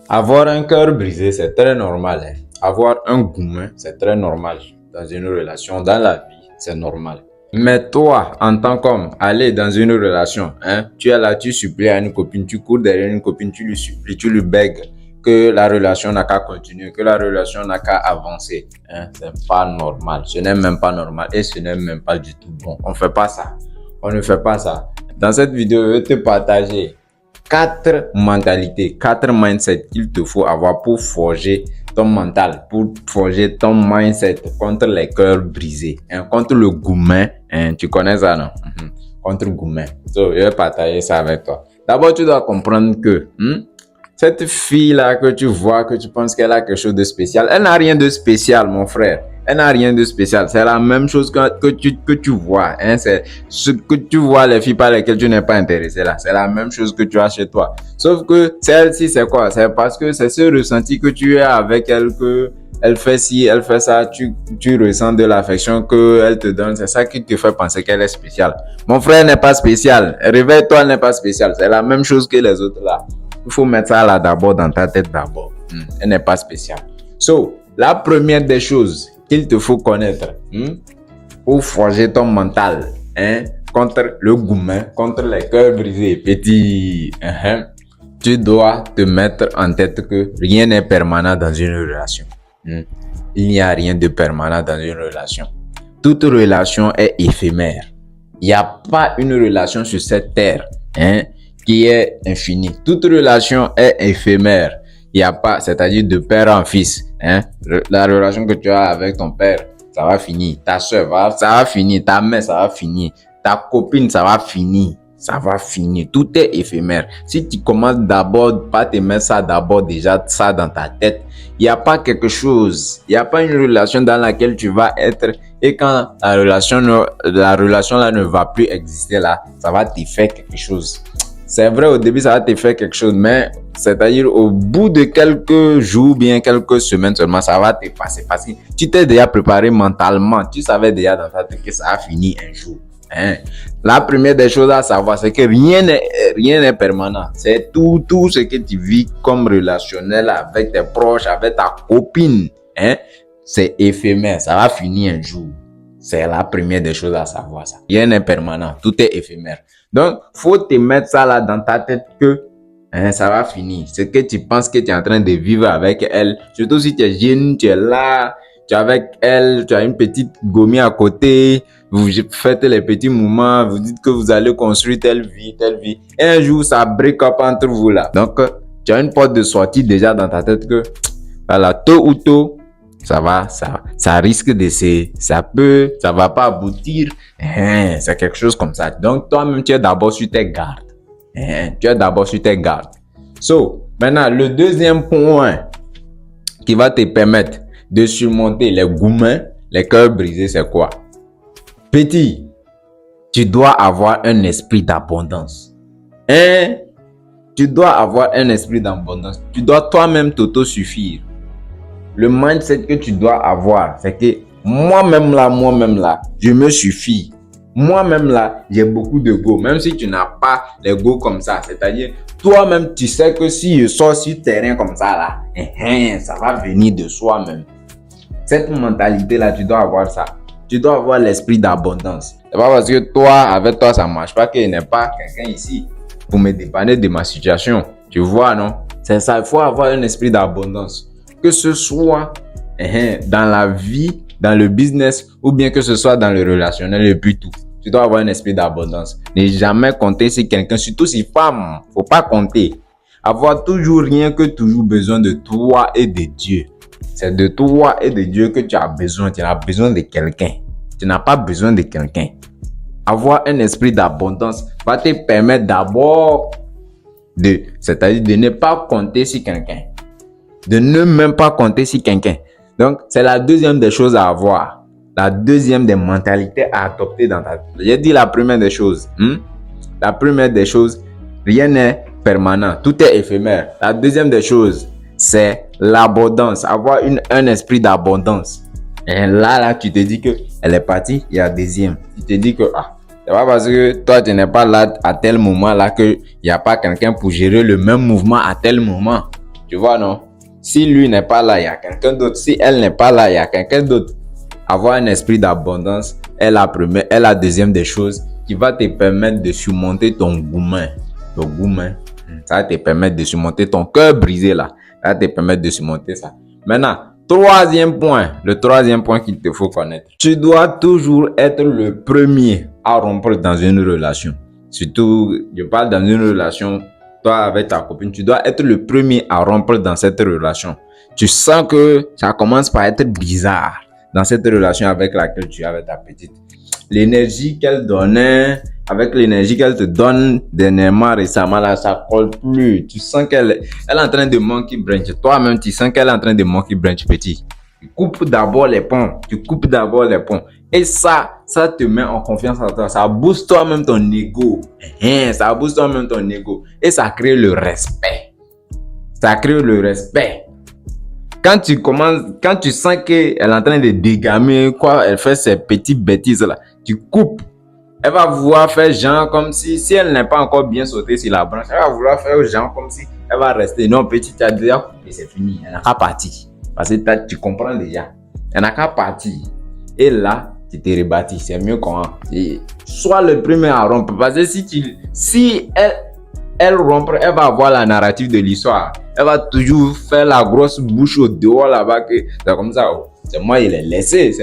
Avoir un cœur brisé, c'est très normal. Hein. Avoir un gourmet, c'est très normal. Dans une relation, dans la vie, c'est normal. Mais toi, en tant qu'homme, aller dans une relation, hein, tu es là, tu supplies à une copine, tu cours derrière une copine, tu lui supplies, tu lui bègues que la relation n'a qu'à continuer, que la relation n'a qu'à avancer. Hein, c'est pas normal. Ce n'est même pas normal et ce n'est même pas du tout bon. On fait pas ça. On ne fait pas ça. Dans cette vidéo, je vais te partager 4 mentalités, 4 mindsets qu'il te faut avoir pour forger ton mental, pour forger ton mindset contre les cœurs brisés, hein, contre le gourmet, hein, tu connais ça, non? Contre le gourmet. So, je vais partager ça avec toi. D'abord, tu dois comprendre que cette fille-là que tu vois, que tu penses qu'elle a quelque chose de spécial, elle n'a rien de spécial, mon frère. Elle n'a rien de spécial. C'est la même chose que tu vois. Hein? C'est ce que tu vois, les filles par lesquelles tu n'es pas intéressé là. C'est la même chose que tu as chez toi. Sauf que celle-ci, c'est quoi? C'est parce que c'est ce ressenti que tu as avec elle, que elle fait ci, elle fait ça, tu ressens de l'affection qu'elle te donne. C'est ça qui te fait penser qu'elle est spéciale. Mon frère n'est pas spécial. Réveille-toi, elle n'est pas spéciale. C'est la même chose que les autres là. Il faut mettre ça là d'abord dans ta tête d'abord. Elle n'est pas spéciale. So, la première des choses qu'il te faut connaître pour forger ton mental contre le gourmet, contre les cœurs brisés, petit, tu dois te mettre en tête que rien n'est permanent dans une relation. Il n'y a rien de permanent dans une relation. Toute relation est éphémère. Il n'y a pas une relation sur cette terre qui est infinie. Toute relation est éphémère. Il n'y a pas, c'est-à-dire de père en fils. La relation que tu as avec ton père, ça va finir. Ta soeur, ça va finir. Ta mère, ça va finir. Ta copine, ça va finir. Ça va finir. Tout est éphémère. Si tu commences d'abord par te mettre ça d'abord déjà ça dans ta tête, il n'y a pas quelque chose. Il n'y a pas une relation dans laquelle tu vas être et quand la relation là ne va plus exister là, ça va te faire quelque chose. C'est vrai, au début, ça va te faire quelque chose, mais c'est-à-dire au bout de quelques jours, bien quelques semaines seulement, ça va te passer. Parce que tu t'es déjà préparé mentalement. Tu savais déjà dans ta tête que ça va finir un jour. La première des choses à savoir, c'est que rien n'est permanent. C'est tout ce que tu vis comme relationnel avec tes proches, avec ta copine. C'est éphémère. Ça va finir un jour. C'est la première des choses à savoir, ça. Rien n'est permanent. Tout est éphémère. Donc, faut te mettre ça là dans ta tête que ça va finir. Ce que tu penses que tu es en train de vivre avec elle, surtout si tu es jeune, tu es là, tu es avec elle, tu as une petite gommie à côté, vous faites les petits moments, vous dites que vous allez construire telle vie. Et un jour, ça break up entre vous là. Donc, tu as une porte de sortie déjà dans ta tête que, voilà, tôt ou tôt, ça risque de ça va pas aboutir. C'est quelque chose comme ça. Donc, toi-même, tu es d'abord sur tes gardes. Tu es d'abord sur tes gardes. So, maintenant, le deuxième point qui va te permettre de surmonter les gourmets, les cœurs brisés, c'est quoi? Petit, tu dois avoir un esprit d'abondance. Tu dois avoir un esprit d'abondance. Tu dois toi-même t'autosuffire. Le mindset que tu dois avoir, c'est que moi-même là, je me suffis. Moi-même là, j'ai beaucoup de go. Même si tu n'as pas les go comme ça, c'est-à-dire, toi-même, tu sais que si je sors sur terrain comme ça là, ça va venir de soi-même. Cette mentalité-là, tu dois avoir ça. Tu dois avoir l'esprit d'abondance. C'est pas parce que toi, avec toi, ça marche pas qu'il n'y a pas quelqu'un ici pour me dépanner de ma situation. Tu vois, non? C'est ça, il faut avoir un esprit d'abondance. Que ce soit dans la vie, dans le business, ou bien que ce soit dans le relationnel et puis tout. Tu dois avoir un esprit d'abondance. Ne jamais compter sur quelqu'un, surtout si femme. Faut pas compter. Avoir toujours rien que toujours besoin de toi et de Dieu. C'est de toi et de Dieu que tu as besoin. Tu n'as besoin de quelqu'un. Tu n'as pas besoin de quelqu'un. Avoir un esprit d'abondance va te permettre d'abord c'est-à-dire de ne pas compter sur quelqu'un. De ne même pas compter sur quelqu'un. Donc, c'est la deuxième des choses à avoir. La deuxième des mentalités à adopter dans ta vie. J'ai dit la première des choses. La première des choses, rien n'est permanent. Tout est éphémère. La deuxième des choses, c'est l'abondance. Avoir un esprit d'abondance. Et là, tu te dis que elle est partie, il y a deuxième. Tu te dis que, c'est pas parce que toi, tu n'es pas là à tel moment là qu'il n'y a pas quelqu'un pour gérer le même mouvement à tel moment. Tu vois, non? Si lui n'est pas là, il y a quelqu'un d'autre. Si elle n'est pas là, il y a quelqu'un d'autre. Avoir un esprit d'abondance est la deuxième des choses qui va te permettre de surmonter ton gourmand. Le gourmand, ça va te permettre de surmonter ton cœur brisé là. Ça va te permettre de surmonter ça. Maintenant, le troisième point qu'il te faut connaître. Tu dois toujours être le premier à rompre dans une relation. Surtout, je parle dans une relation, toi avec ta copine, tu dois être le premier à rompre dans cette relation. Tu sens que ça commence par être bizarre dans cette relation avec laquelle tu es avec ta petite. L'énergie qu'elle donnait, avec l'énergie qu'elle te donne dernièrement, récemment, là, ça colle plus. Tu sens qu'elle est en train de monkey branch. Toi-même, tu sens qu'elle est en train de monkey branch, petit. Tu coupes d'abord les ponts. Et ça te met en confiance en toi. Ça booste toi-même ton ego. Et ça crée le respect. Quand tu sens qu'elle est en train de dégamer, elle fait ses petites bêtises là, tu coupes. Elle va vouloir faire genre comme si elle n'est pas encore bien sautée sur la branche, elle va vouloir faire genre comme si elle va rester. Non, petit, tu as déjà coupé, c'est fini. Elle n'a qu'à partir. Parce que tu comprends déjà. Elle n'a qu'à partir. Et là, tu te rebâtis. C'est mieux qu'on sois le premier à rompre. Parce que si elle rompre, elle va avoir la narrative de l'histoire. Elle va toujours faire la grosse bouche au dehors là-bas. C'est comme ça. C'est moi, il est laissé.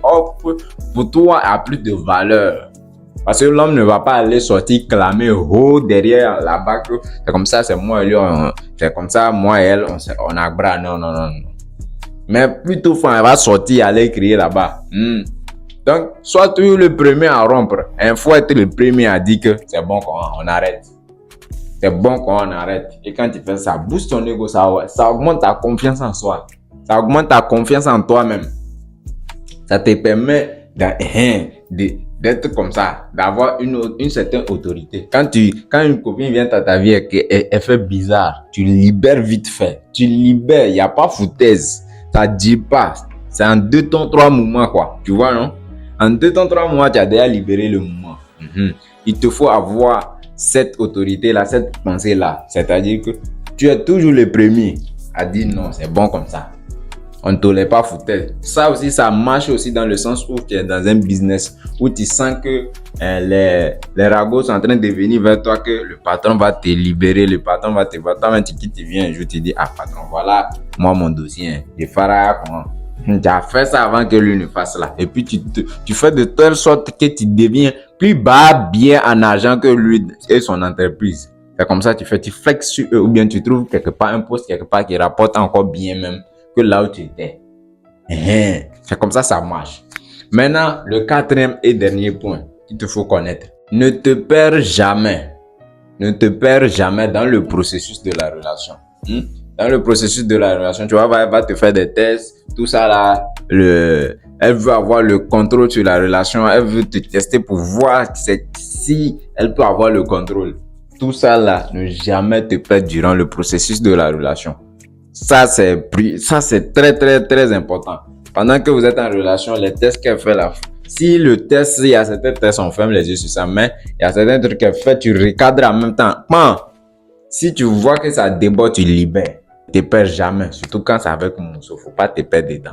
Oh, pour toi, il a plus de valeur. Parce que l'homme ne va pas aller sortir clamer haut derrière là-bas. C'est comme ça, c'est moi et lui. C'est comme ça, moi et elle, on a bras. Non. Mais plutôt, elle va sortir, aller crier là-bas. Donc, sois toujours le premier à rompre. Il faut être le premier à dire que c'est bon qu'on arrête. Et quand tu fais ça, booste ton ego, ça augmente ta confiance en soi. Ça augmente ta confiance en toi-même. Ça te permet d'être comme ça, d'avoir une certaine autorité. Quand une copine vient dans ta vie et elle fait bizarre, tu libères vite fait. Il n'y a pas foutaise. Ça dit pas. C'est en 2 temps, 3 mouvements, quoi. Tu vois, non? En 2 temps, 3 mois, tu as déjà libéré le mouvement. Il te faut avoir cette autorité-là, cette pensée-là. C'est-à-dire que tu es toujours le premier à dire non, c'est bon comme ça. On ne tolère pas foutaise. Ça aussi, ça marche aussi dans le sens où tu es dans un business où tu sens que les ragots sont en train de venir vers toi, que le patron va te libérer, le patron va te voir. Toi-même, tu viens un jour, tu dis, ah patron, voilà, moi mon dossier, je ferai comment? Tu as fait ça avant que lui ne fasse là. Et puis, tu fais de telle sorte que tu deviens plus bas bien en argent que lui et son entreprise. C'est comme ça, tu flexes sur eux ou bien tu trouves quelque part un poste quelque part qui rapporte encore bien même que là où tu étais. C'est comme ça marche. Maintenant, le 4e et dernier point qu'il te faut connaître. Ne te perds jamais dans le processus de la relation. Dans le processus de la relation, tu vois, elle va te faire des tests, tout ça là. Elle veut avoir le contrôle sur la relation. Elle veut te tester pour voir si elle peut avoir le contrôle. Tout ça là, ne jamais te perdre durant le processus de la relation. Ça, c'est très, très, très important. Pendant que vous êtes en relation, les tests qu'elle fait là, si le test, il y a certains tests, on ferme les yeux sur ça, mais il y a certains trucs qu'elle fait, tu recadres en même temps. Si tu vois que ça déborde, tu libères. Ne te perds jamais, surtout quand c'est avec Monceau, faut pas te perdre dedans.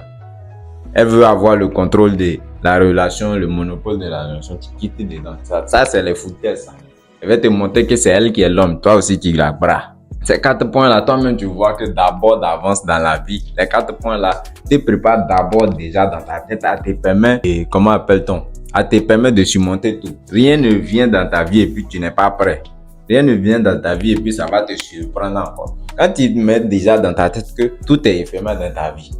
Elle veut avoir le contrôle de la relation, le monopole de la relation, tu quittes dedans. Ça c'est les foutaises, ça. Elle va te montrer que c'est elle qui est l'homme, toi aussi qui la bras. Ces 4 points-là, toi-même, tu vois que d'abord d'avance dans la vie. Les 4 points-là, tu te prépares d'abord déjà dans ta tête à te permettre, comment appelle-t-on? À te permettre de surmonter tout. Rien ne vient dans ta vie et puis tu n'es pas prêt. Rien ne vient dans ta vie et puis ça va te surprendre encore. Quand tu te mets déjà dans ta tête que tout est éphémère dans ta vie,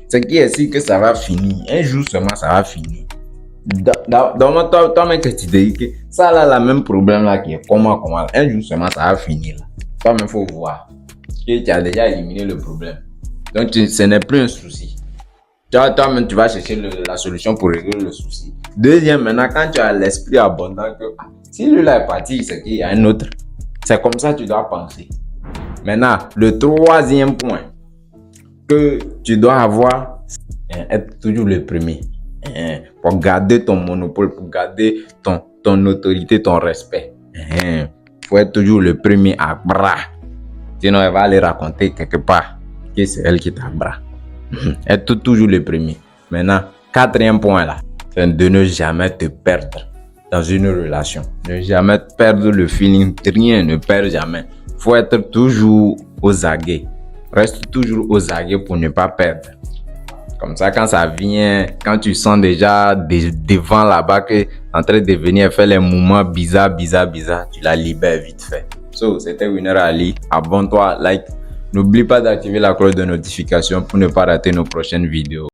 c'est qui est sûr que ça va finir. Un jour seulement, ça va finir. Dans toi-même que tu te dis que ça là, le même problème là qui est comment, un jour seulement, ça va finir là. Toi-même, il faut voir que tu as déjà éliminé le problème. Donc, ce n'est plus un souci. Toi-même, tu vas chercher la solution pour résoudre le souci. Deuxième, maintenant, quand tu as l'esprit abondant, que si lui là est parti, c'est qu'il y a un autre. C'est comme ça que tu dois penser. Maintenant, le 3e point que tu dois avoir, être toujours le premier. Pour garder ton monopole, pour garder ton autorité, ton respect. Faut être toujours le premier à bras. Sinon, elle va aller raconter quelque part que c'est elle qui t'a bras. Elle est toujours le premier. Maintenant, quatrième point là, c'est de ne jamais te perdre dans une relation. Ne jamais perdre le feeling. Rien ne perd jamais. Faut être toujours aux aguets. Reste toujours aux aguets pour ne pas perdre. Comme ça, quand ça vient, quand tu sens déjà devant là-bas que en train de venir faire les mouvements bizarres, tu la libères vite fait. So, c'était Winner Ali. Abonne-toi, like. N'oublie pas d'activer la cloche de notification pour ne pas rater nos prochaines vidéos.